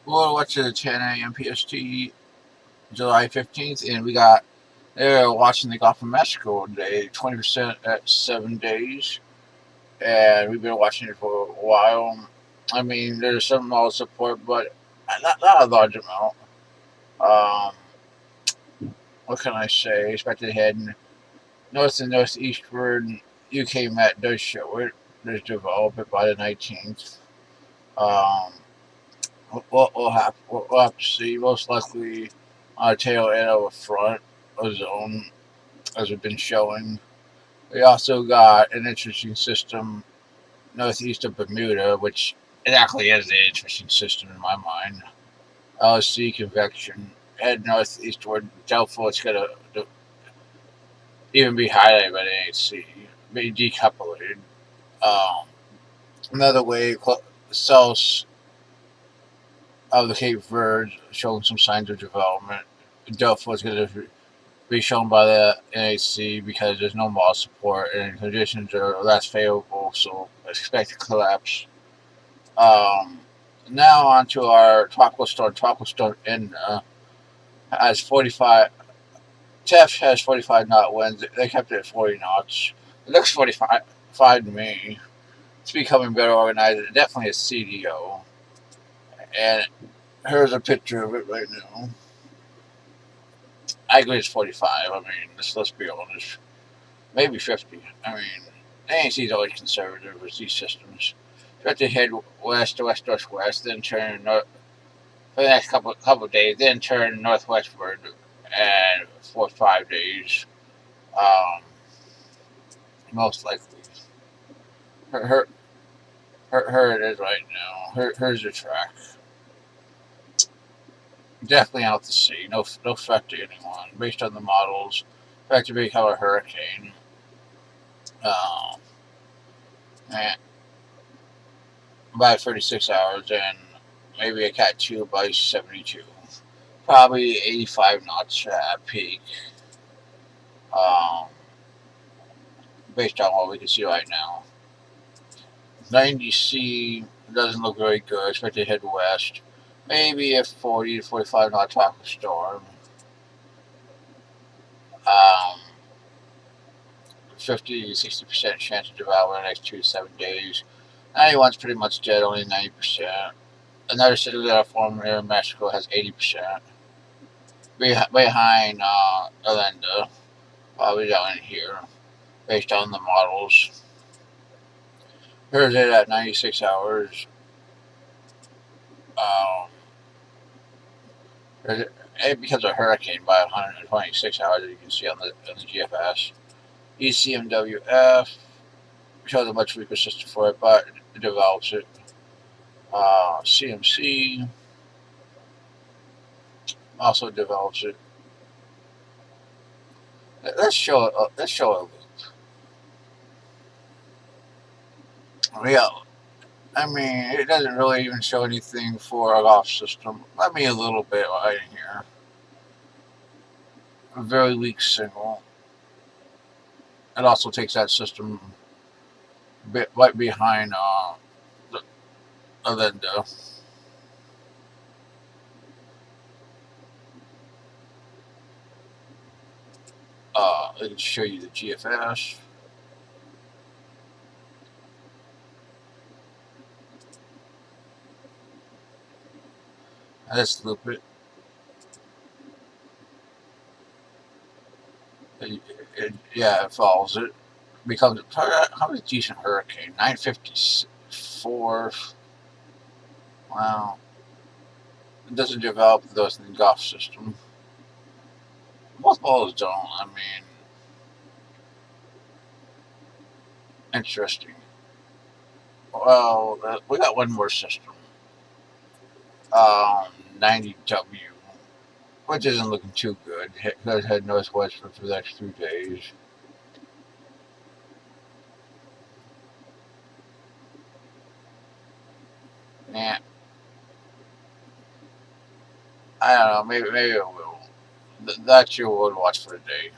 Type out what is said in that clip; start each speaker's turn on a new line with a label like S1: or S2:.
S1: We'll watch the 10 a.m. PST, July 15th, and we got they're watching the Gulf of Mexico today, 20% at 7 days, and we've been watching it for a while. I mean, there's some model support, but not a large amount. Um, what can I say? Expected heading north and northeastward. UK Met does show it. There's develop it by the 19th. Um, we'll have to see. Most likely on the tail end of a front of zone, as we've been showing. We also got an interesting system northeast of Bermuda, which it actually is an interesting system in my mind. LSC convection. Head northeast toward Doubtful it's going to even be highlighted by the AC. Be decoupled. Um, Another way, south of the Cape Verde showing some signs of development. Doubtful is going to be shown by the NAC because there's no mall support and conditions are less favorable, so expect a collapse. Um, Now on to our tropical storm. Tropical storm in has 45. Tef has 45 knot winds. They kept it at 40 knots. It looks 45 to me. It's becoming better organized. It definitely is CDO. And here's a picture of it right now. I agree it's 45. I mean, let's be honest. Maybe 50. I mean, ANC is always conservative with these systems. Try to head west to west, then turn north for the next couple of days, then turn northwestward and for 5 days. Um, Most likely. Her, her, her it is right now. Here's the track. Definitely out to sea. No threat to anyone. Based on the models, expect to become a hurricane. Um, and by 36 hours, and maybe a Cat 2 by 72. Probably 85 knots at peak, um, based on what we can see right now. 90C doesn't look very good. Expect to head west. Maybe a 40 to 45 knot tropical storm. Um, 50 to 60% chance of development in the next 2 to 7 days. 91's pretty much dead, only 90%. Another city that formed here in Mexico has 80%. Behind Elida, probably down in here, based on the models. Here's it at 96 hours. Um, it becomes a hurricane by 126 hours, as you can see on the GFS. ECMWF shows a much weaker system for it, but it develops it. CMC also develops it. Let's show a loop. Yeah, I mean it doesn't really even show anything for a golf system. Let me a little bit right in here. A very weak signal. It also takes that system bit right behind the Elida. I can show you the GFS. Let's loop it. Yeah, it follows it. Becomes a decent hurricane. 954. Wow. It doesn't develop those in the Gulf system. Most balls don't. I mean, interesting. Well, we got one more system. 90W, which isn't looking too good. Let's head northwest for the next 2 days. Yeah, I don't know. Maybe it will. That's your world watch for today.